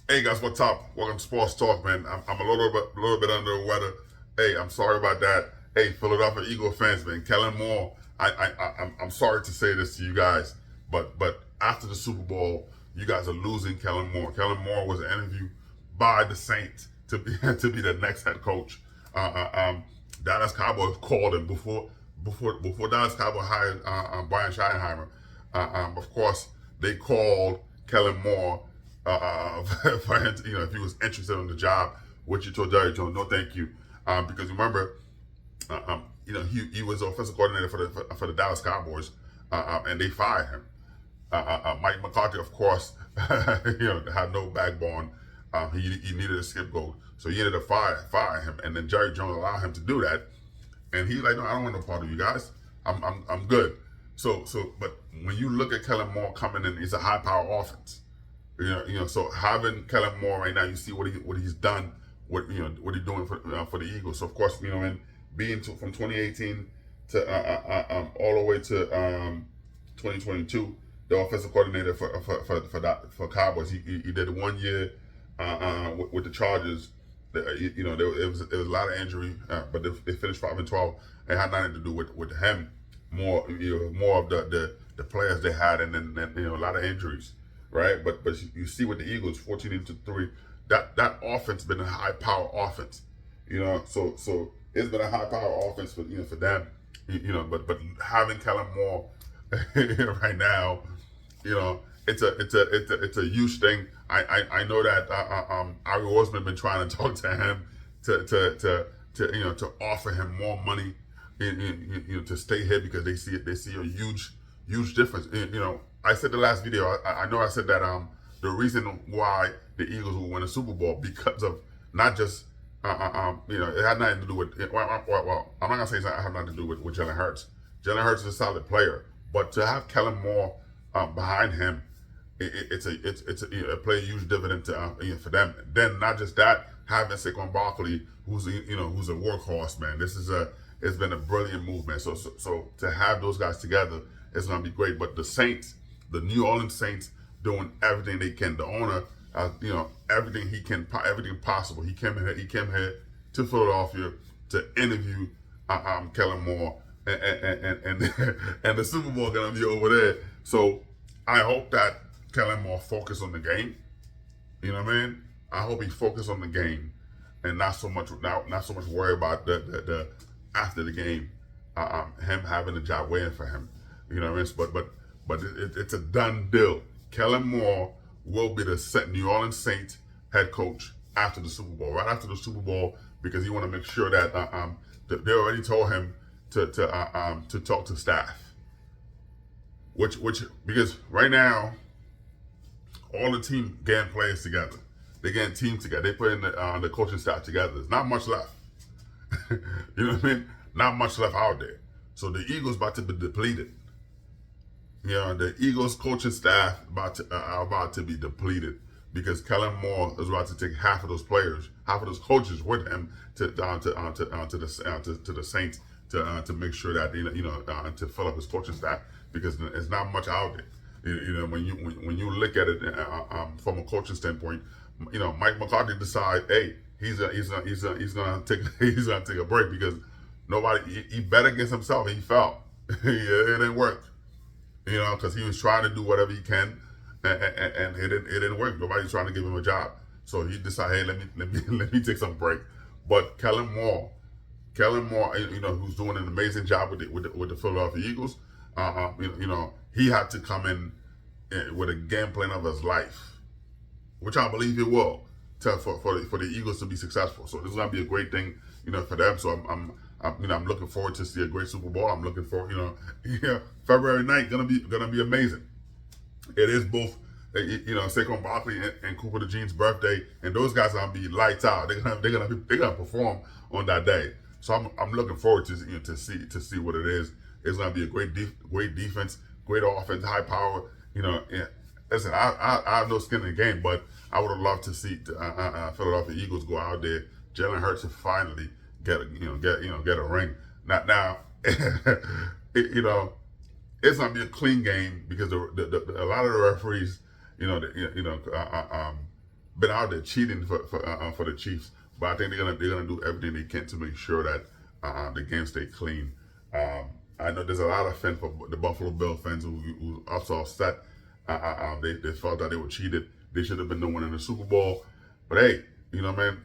Hey guys, what's up? Welcome to Sports Talk, man. I'm a little bit under the weather. Hey, I'm sorry about that. Hey, Philadelphia Eagle fans, man. Kellen Moore. I'm sorry to say this to you guys, but after the Super Bowl, you guys are losing Kellen Moore. Kellen Moore was interviewed by the Saints to be to be the next head coach. Dallas Cowboys called him before Dallas Cowboys hired Brian Schottenheimer. Of course, they called Kellen Moore for him to, if he was interested in the job, which he told Jerry Jones, no, thank you, because remember, he was the offensive coordinator for the Dallas Cowboys, and they fired him. Mike McCarthy, of course, had no backbone. He needed a scapegoat, so he ended up fire him, and then Jerry Jones allowed him to do that, and he's like, no, I don't want no part of you guys. I'm good. But when you look at Kellen Moore coming in, it's a high power offense. So having Kellen Moore right now, you see what he's done, what he's doing for the Eagles. So of course, and being from 2018 to all the way to 2022, the offensive coordinator for Cowboys. He did 1 year with the Chargers. There was a lot of injury, but they finished 5-12. It had nothing to do with him. More of the players they had, and then a lot of injuries, right? But you see with the Eagles, 14-3, that offense been a high power offense, So it's been a high power offense for them, But having Kellen Moore right now, it's a huge thing. I know that Ari Osman been trying to talk to him to offer him more money, to stay here because they see a huge difference. I said the last video. I know I said that the reason why the Eagles will win a Super Bowl because of not just it had nothing to do with I'm not gonna say it had nothing to do with Jalen Hurts. Jalen Hurts is a solid player, but to have Kellen Moore behind him, it play a huge dividend for them. Then not just that, having Saquon Barkley, who's a workhorse, man. It's been a brilliant move, man. So to have those guys together, it's gonna be great. But the Saints, the New Orleans Saints, doing everything they can. The owner, everything he can, everything possible. He came here to Philadelphia to interview Kellen Moore, and and the Super Bowl gonna be over there. So I hope that Kellen Moore focus on the game. You know what I mean? I hope he focus on the game and not so much worry about the after the game, him having a job waiting for him. You know what I mean? But it's a done deal. Kellen Moore will be the New Orleans Saints head coach after the Super Bowl, right after the Super Bowl, because he want to make sure that they already told him to talk to staff, which because right now all the team getting players together, they getting teams together, they putting the coaching staff together. There's not much left. You know what I mean? Not much left out there. So the Eagles about to be depleted. The Eagles coaching staff are about to be depleted because Kellen Moore is about to take half of those players, half of those coaches with him to the Saints to make sure that to fill up his coaching staff because there's not much out there. When you look at it from a coaching standpoint, Mike McCarthy decide, hey, he's gonna take a break because he bet against himself. He fell. It didn't work. Because he was trying to do whatever he can, and it didn't work. Nobody's trying to give him a job, so he decided, hey, let me take some break. But Kellen Moore, who's doing an amazing job with the Philadelphia Eagles, he had to come in with a game plan of his life, which I believe he will, for the Eagles to be successful. So this is gonna be a great thing, for them. So I'm looking forward to see a great Super Bowl. I'm looking forward, February 9th gonna be amazing. It is both, Saquon Barkley and Cooper DeJean's birthday, and those guys are gonna be lights out. They're gonna perform on that day. So I'm looking forward to see what it is. It's gonna be a great defense, great offense, high power. Listen, I have no skin in the game, but I would have loved to see Philadelphia Eagles go out there. Jalen Hurts to finally get a ring. Now, it's gonna be a clean game because a lot of the referees, been out there cheating for the Chiefs. But I think they're gonna do everything they can to make sure that the game stay clean. I know there's a lot of fans for the Buffalo Bill fans who also upset. They felt that they were cheated. They should have been the one in the Super Bowl. But hey, man,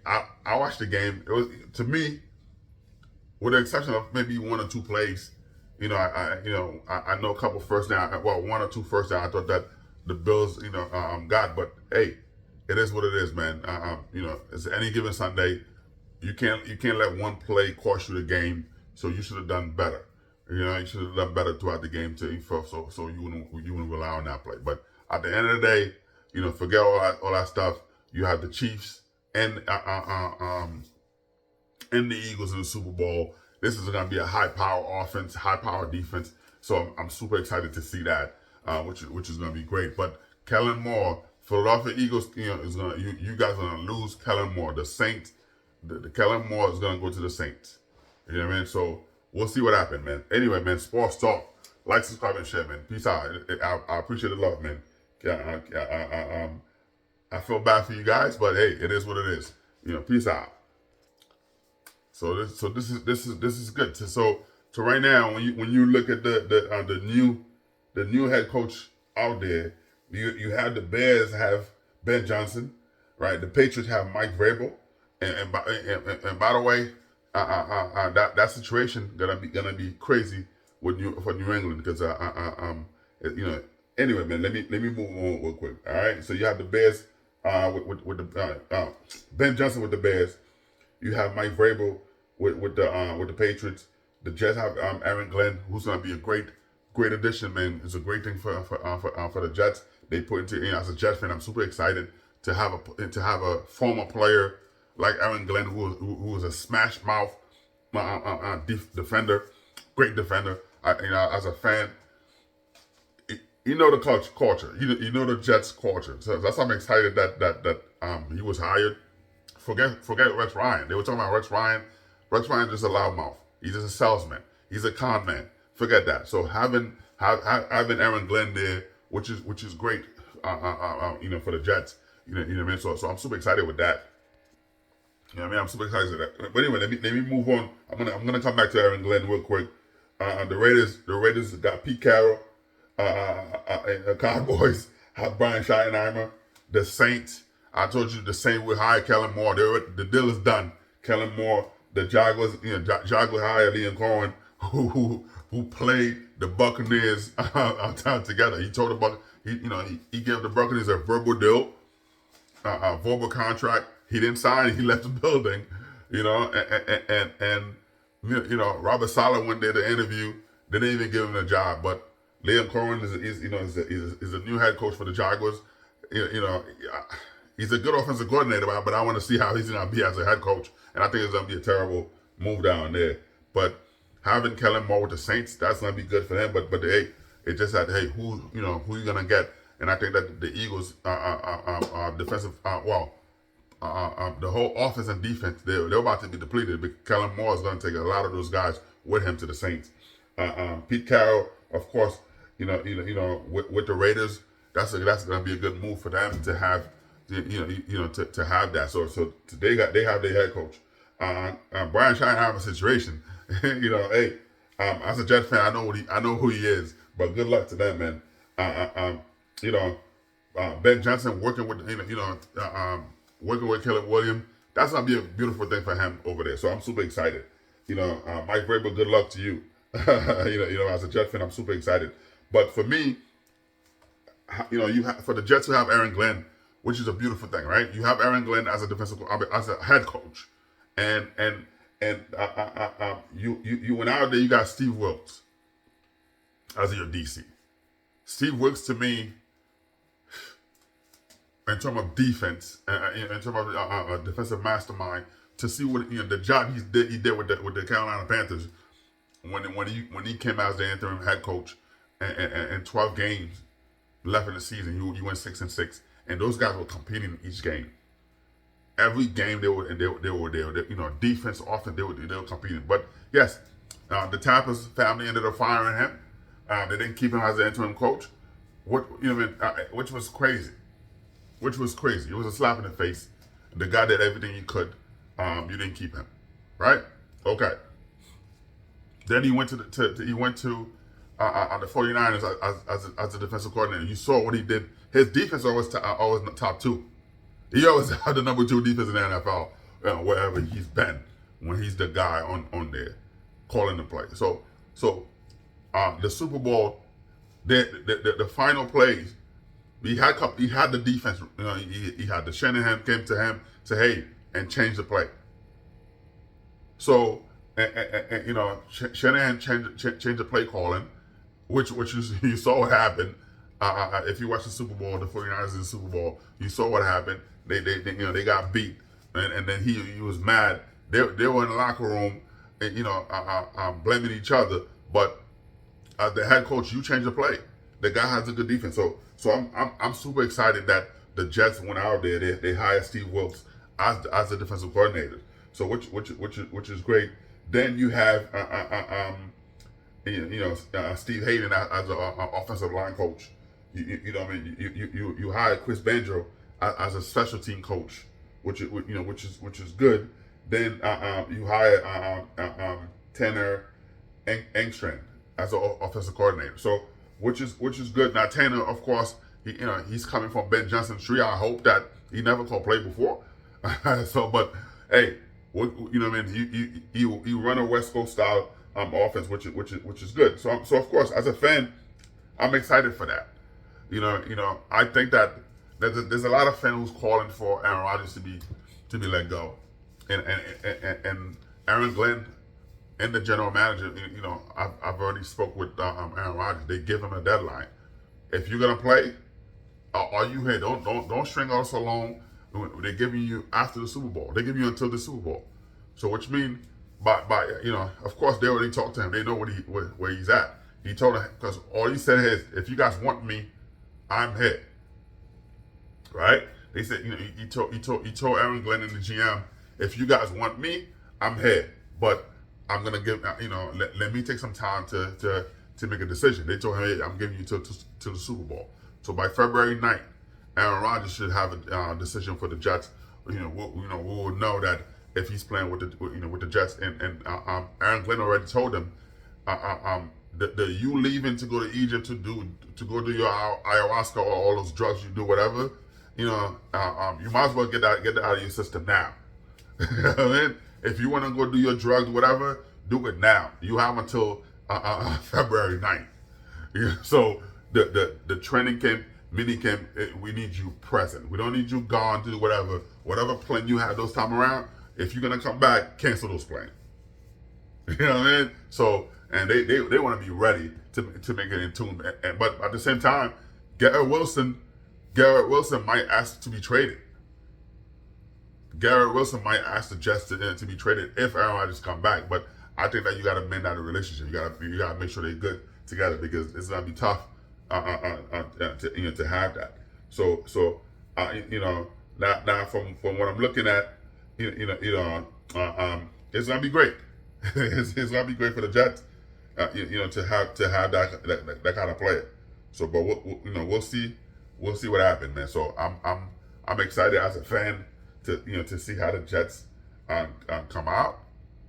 I watched the game. It was, to me, with the exception of maybe one or two plays, I know a couple first down, well, one or two first down. I thought that the Bills, got, but hey, it is what it is, man. It's any given Sunday. You can't let one play cost you the game. So you should have done better. You should have done better throughout the game so you wouldn't rely on that play. But at the end of the day, forget all that stuff. You have the Chiefs and the Eagles in the Super Bowl. This is going to be a high power offense, high power defense. So I'm super excited to see that, which is going to be great. But Kellen Moore, Philadelphia Eagles, is going you guys are going to lose Kellen Moore. The Saints, the Kellen Moore is going to go to the Saints. You know what I mean? So we'll see what happens, man. Anyway, man, sports talk. Like, subscribe, and share, man. Peace out. I appreciate the love, man. I feel bad for you guys, but hey, it is what it is. Peace out. So this is good. So right now, when you look at the new head coach out there, you have the Bears have Ben Johnson, right? The Patriots have Mike Vrabel, and by the way, that situation gonna be crazy for New England because anyway, man, let me move on real quick. All right, so you have the Bears with the Ben Johnson with the Bears. You have Mike Vrabel with the Patriots. The Jets have Aaron Glenn, who's gonna be a great addition, man. It's a great thing for the Jets. They put into as a Jets fan, I'm super excited to have a former player like Aaron Glenn, who was a smash mouth defender, great defender. As a fan, the culture. You know the Jets culture. So that's why I'm excited that he was hired. Forget Rex Ryan. They were talking about Rex Ryan. Rex Ryan is just a loudmouth. He's just a salesman. He's a con man. Forget that. So having Aaron Glenn there, which is great, for the Jets. You know what I mean. So I'm super excited with that. I'm super excited with that. But anyway, let me move on. I'm gonna come back to Aaron Glenn real quick. The Raiders got Pete Carroll. The Cowboys have Brian Schottenheimer. The Saints, I told you the Saints with hired Kellen Moore. The deal is done. Kellen Moore. The Jaguars, Jaguars hired Liam Cohen, who played the Buccaneers together. He told he gave the Buccaneers a verbal deal, a verbal contract. He didn't sign. He left the building, and Robert Saleh went there to interview. They didn't even give him a job. But Liam Cohen is a new head coach for the Jaguars. He's a good offensive coordinator, but I want to see how he's going to be as a head coach. And I think it's going to be a terrible move down there. But having Kellen Moore with the Saints, that's going to be good for them. But hey, it just said, hey, who you going to get? And I think that the Eagles defensive, the whole offense and defense, they're about to be depleted. But Kellen Moore is going to take a lot of those guys with him to the Saints. Pete Carroll, of course, with the Raiders, that's going to be a good move for them to have. To have that. So they have their head coach. Brian Schottenheimer's situation. Hey, as a Jets fan, I know who he is. But good luck to them, man. Ben Johnson working with working with Caleb Williams. That's gonna be a beautiful thing for him over there. So I'm super excited. Mike Vrabel, good luck to you. As a Jets fan, I'm super excited. But for me, for the Jets to have Aaron Glenn, which is a beautiful thing, right? You have Aaron Glenn as a head coach, and you went out there. You got Steve Wilkes as your DC. Steve Wilkes, to me, in terms of defense, in terms of a defensive mastermind, to see what the job he did with the Carolina Panthers when he came out as the interim head coach, and 12 games left in the season, you went 6-6. And those guys were competing in each game. Every game they were there. Defense, offense, they were competing. But yes, the Tampa's family ended up firing him. They didn't keep him as an interim coach, which was crazy. which was crazy. It was a slap in the face. The guy did everything he could. You didn't keep him, right? Okay. Then he went to the 49ers as a defensive coordinator. You saw what he did. His defense always top two. He always had the number 2 defense in the NFL, wherever he's been, when he's the guy on there calling the play. So the Super Bowl, the final plays, he had the defense. He had the Shanahan came to him, say, hey, and change the play. So Shanahan changed the play calling, which you saw what happened. If you watch the Super Bowl, the 49ers in the Super Bowl, you saw what happened. They got beat, and then he was mad. They were in the locker room, and, blaming each other. But as the head coach, you change the play. The guy has a good defense, so I'm super excited that the Jets went out there. They hired Steve Wilks as the defensive coordinator. So which is great. Then you have Steve Hayden as an offensive line coach. You hired Chris Banjo as a special team coach, which is good. Then you hire Tanner Engstrand as an offensive coordinator. So which is good. Now Tanner, of course, he's coming from Ben Johnson's tree. I hope that he never called play before. But hey, you run a West Coast style offense, which is good. So of course, as a fan, I'm excited for that. I think that there's a lot of fans who's calling for Aaron Rodgers to be let go, and Aaron Glenn and the general manager. I've already spoke with Aaron Rodgers. They give him a deadline. If you're gonna play, are you here? Don't string us along. They're giving you after the Super Bowl. They give you until the Super Bowl. So which means by of course they already talked to him. They know where he's at. He told him, because all he said is, if you guys want me, I'm here. Right? They said, he told Aaron Glenn and the GM, if you guys want me, I'm here. But I'm gonna give let me take some time to make a decision. They told him, hey, I'm giving you to the Super Bowl. So by February 9th, Aaron Rodgers should have a decision for the Jets. We will know that if he's playing with the Jets. And Aaron Glenn already told him, the you leaving to go to Egypt to go do your ayahuasca or all those drugs you do, whatever. You might as well get that out of your system now. You know what I mean? If you want to go do your drugs, whatever, do it now. You have until February 9th. So the training camp, mini camp, we need you present. We don't need you gone to do whatever plan you had those time around. If you're gonna come back, cancel those plans. You know what I mean? So, and they want to be ready to make it in tune. But at the same time, Garrett Wilson might ask to be traded. Garrett Wilson might ask the Jets to be traded if Aaron Rodgers come back. But I think that you got to mend that relationship. You got to make sure they're good together, because it's gonna be tough to have that. So now from what I'm looking at, it's gonna be great. It's gonna be great for the Jets, to have that kind of player. So, but we'll see what happens, man. So I'm excited as a fan to see how the Jets come out.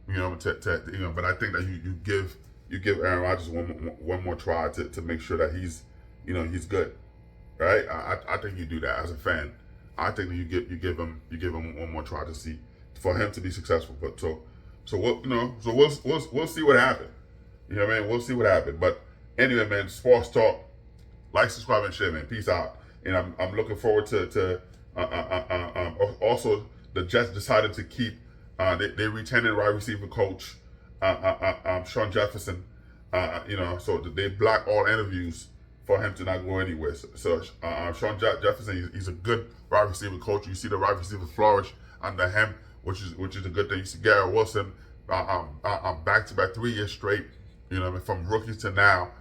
But I think that you give Aaron Rodgers one more try to make sure that he's good, right? I think you do that as a fan. I think that you give him one more try to see for him to be successful. But so we'll see what happens. You know what I mean? We'll see what happens. But anyway, man, sports talk. Like, subscribe, and share, man. Peace out. And I'm looking forward to also the Jets decided to keep they retained a wide receiver coach, Sean Jefferson. So they blocked all interviews for him to not go anywhere. So Sean Jefferson, he's a good wide receiver coach. You see the wide receiver flourish under him, which is a good thing. You see Garrett Wilson, back-to-back 3 years straight, from rookies to now,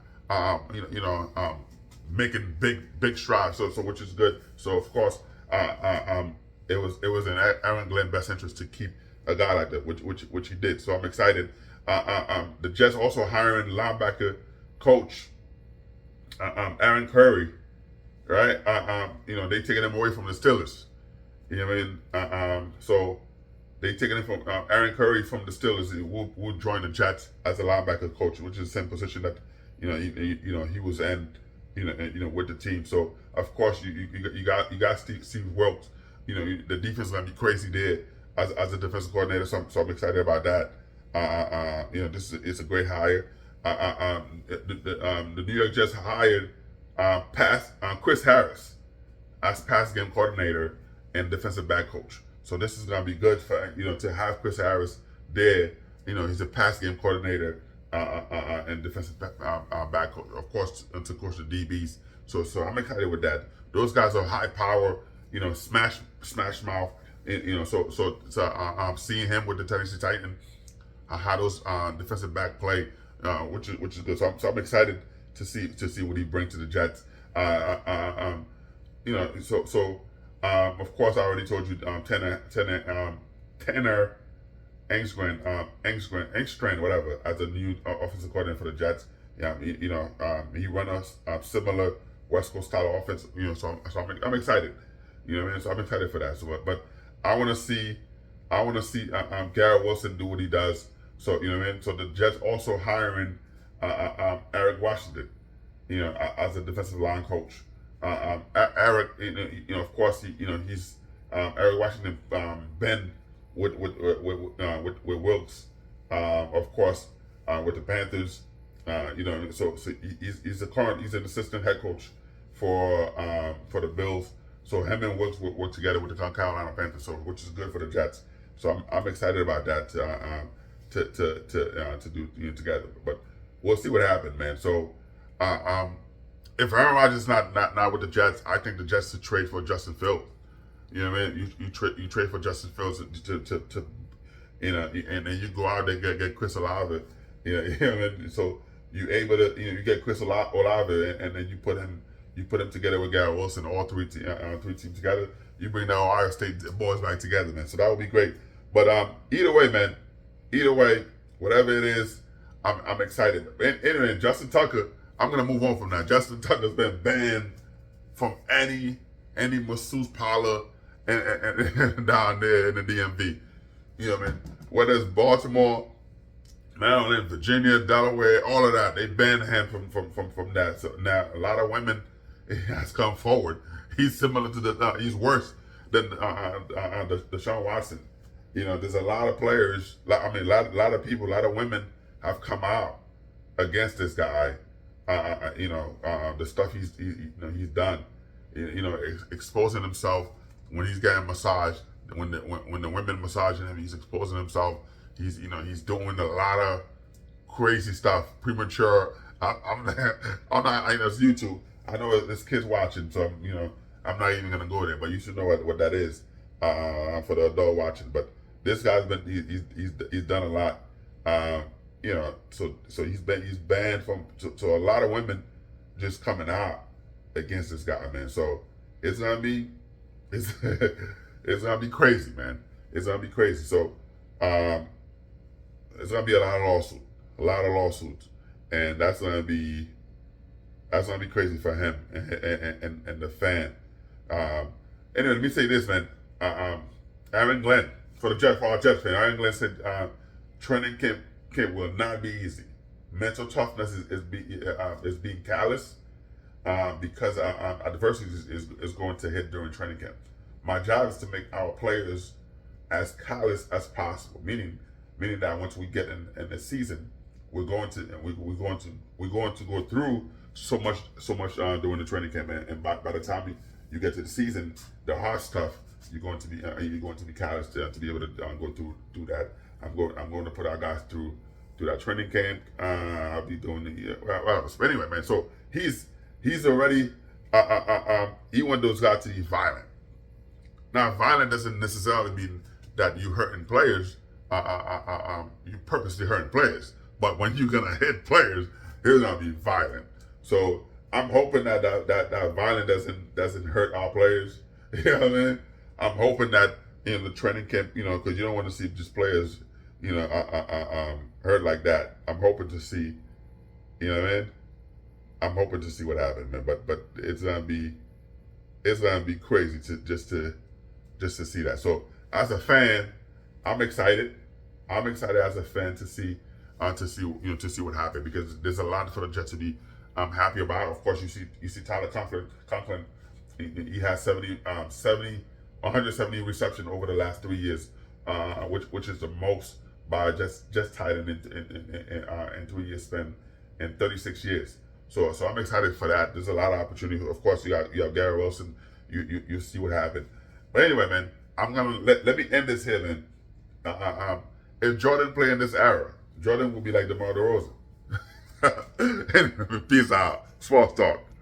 making big strides. So which is good. So of course, it was in Aaron Glenn's best interest to keep a guy like that, which he did. So I'm excited. The Jets also hiring linebacker coach Aaron Curry right? They taking him away from the Steelers. You know what I mean? So they taking him from Aaron Curry from the Steelers. Will join the Jets as a linebacker coach, which is the same position that he was in. With the team. So of course you got Steve Wilkes. The defense is gonna be crazy there as a defensive coordinator. So I'm excited about that. It's a great hire. The New York Jets hired Chris Harris as pass game coordinator and defensive back coach. So this is going to be good for to have Chris Harris there. He's a pass game coordinator and defensive back coach, of course, to coach the DBs. So I'm excited with that. Those guys are high power, smash mouth. I'm seeing him with the Tennessee Titans, how those defensive back play, which is good. So I'm excited to see what he brings to the Jets. Of course, I already told you Tanner Engstrand, whatever, as a new offensive coordinator for the Jets. He run a similar West Coast style offense. So I'm excited. So I'm excited for that. But I want to see Garrett Wilson do what he does. So So the Jets also hiring Eric Washington, as a defensive line coach. Eric, of course, he's Eric Washington been with Wilkes, of course, with the Panthers. So he's an assistant head coach for the Bills. So him and Wilkes work together with the Carolina Panthers, which is good for the Jets. So I'm excited about that to do together. But we'll see what happens, man. So if Aaron Rodgers is not with the Jets, I think the Jets should trade for Justin Fields. You know what I mean? You trade for Justin Fields to and then you go out there and get Chris Olave. You know what I mean? So you able to you get Chris Olave and then you put him together with Garrett Wilson, all three teams together. You bring the Ohio State boys back together, man. So that would be great. But either way, man. Either way, whatever it is, I'm excited. Anyway, Justin Tucker. I'm gonna move on from that. Justin Tucker's been banned from any masseuse parlor and down there in the DMV. You know what I mean? Whether it's Baltimore, Maryland, Virginia, Delaware, all of that, they banned him from that. So now a lot of women has come forward. He's similar to he's worse than Deshaun Watson. There's a lot of players. A lot of people, a lot of women have come out against this guy. The stuff he's done, exposing himself when he's getting massaged, when the women massaging him, he's exposing himself. He's doing a lot of crazy stuff, premature. I'm not. It's YouTube. I know there's kids watching, so I'm not even gonna go there. But you should know what that is for the adult watching. But this guy's he's done a lot. So he's banned from to a lot of women just coming out against this guy, man. So it's gonna be crazy, man. It's gonna be crazy. So it's gonna be a lot of lawsuits, and that's gonna be crazy for him and the fan. Anyway, let me say this, man. Aaron Glenn for our Jets fan. Aaron Glenn said training camp will not be easy. Mental toughness is being callous because adversity is going to hit during training camp. My job is to make our players as callous as possible. Meaning that once we get in the season, we're going to go through so much during the training camp, and by the time you get to the season, the hard stuff you're going to be callous to be able to go through that. I'm going to put our guys through that training camp. I'll be doing but anyway, man. So he's already he wants those guys to be violent. Now, violent doesn't necessarily mean that you hurting players. You purposely hurting players. But when you're gonna hit players, it's gonna be violent. So I'm hoping that violence doesn't hurt our players. You know what I mean? I'm hoping that in the training camp, because you don't want to see just players, hurt like that. I'm hoping to see, what I mean? I'm hoping to see what happens, man. But it's gonna be it's gonna be crazy to see that. So as a fan, I'm excited. I'm excited as a fan to see to see what happened, because there's a lot for the Jets to be happy about. Of course, you see Tyler Conklin. He has 170 reception over the last 3 years, which is the most by just tight end in 3 years spent in 36 years. So I'm excited for that. There's a lot of opportunity. Of course, you have Gary Wilson. You see what happened. But anyway, man, I'm gonna let me end this here, man. If Jordan play in this era, Jordan will be like DeMar DeRozan. Anyway, peace out. Sports talk.